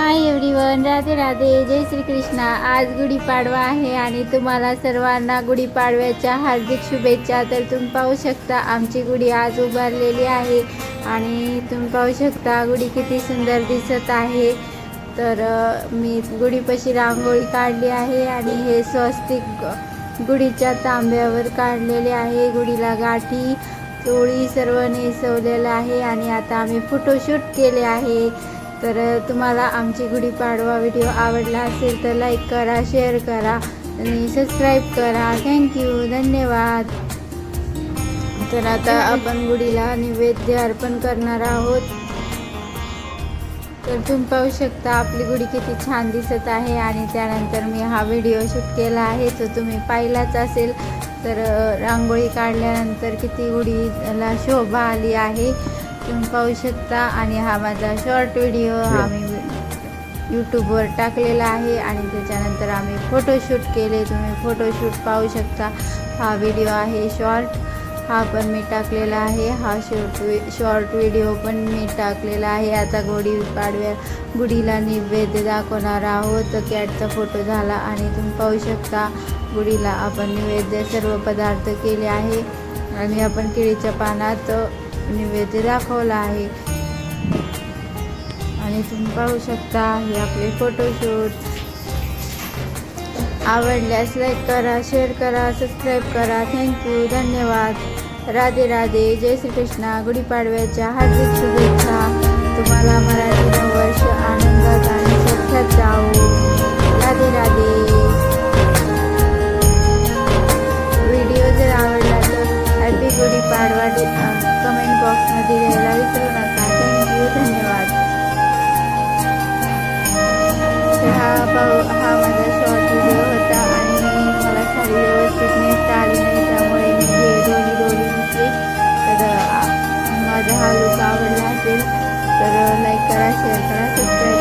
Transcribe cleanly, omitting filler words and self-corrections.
Hi everyone, Radhe Radhe, जय श्री कृष्णा। आज गुढीपाडवा आहे आणि तुम्हाला सर्वांना गुढीपाडव्याच्या हार्दिक शुभेच्छा। तर तुम्ही पाहू शकता आमची गुढी आज उभारलेली आहे आणि तुम्ही पाहू शकता गुढी किती सुंदर दिसत आहे। तर मी गुढीपाशी रांगोळी काढली आहे आणि हे स्वस्तिक गुढीच्या तांब्यावर काढलेले आहे। गुढीला गाठी चोळी सर्व नेसवलेलं आहे आणि आता आम्ही फोटोशूट केले आहे। तर तुम्हाला आमची गुढीपाडवा व्हिडिओ आवडला असेल तर लाईक करा, शेअर करा आणि सबस्क्राईब करा। थँक्यू, धन्यवाद। तर आता आपण गुढीला नैवेद्य अर्पण करणार आहोत। तर तुम्ही पाहू शकता आपली गुढी किती छान दिसत आहे आणि त्यानंतर मी हा व्हिडिओ शूट केला आहे तो तुम्ही पाहिलाच असेल। तर रांगोळी काढल्यानंतर किती गुढीला शोभा आली आहे तुम्ही पाहू शकता। आणि हा माझा शॉर्ट व्हिडिओ हा मी यूट्यूबवर टाकलेला आहे आणि त्याच्यानंतर आम्ही फोटोशूट केले, तुम्ही फोटोशूट पाहू शकता। हा व्हिडिओ आहे शॉर्ट, हा पण मी टाकलेला आहे। हा शॉर्ट व्हिडिओ पण मी टाकलेला आहे। आता गुढीला नैवेद्य दाखवणार आहोत। कॅटचा फोटो झाला आणि तुम्ही पाहू शकता गुढीला आपण नैवेद्य सर्व पदार्थ केले आहे आणि आपण केळीच्या पानात नैवेद्य दाखवला आहे आणि तुम्ही पाहू शकता हे आपले फोटोशूट। आवडल्यास लाईक करा, शेअर करा, सबस्क्राईब करा। थँक्यू, धन्यवाद। राधे राधे, जय श्री कृष्णा। गुढीपाडव्याच्या हार्दिक शुभेच्छा। तुम्हाला मराठी नववर्ष आनंदात आणि सौख्यात जाओ। राधे राधे। व्हिडिओ जर आवडला तर हॅपी गुढीपाडवा कमेंट बॉक्समध्ये द्यायला विसरू नका। थँक्यू, धन्यवाद। तर हा माझा शॉर्ट व्हिडिओ होता आणि मला साडी व्यवस्थित नेसता आली नाही त्यामुळे मी डोली नेसली। तर माझा हा लुक आवडला असेल तर लाईक करा, शेअर करा, सबस्क्राईब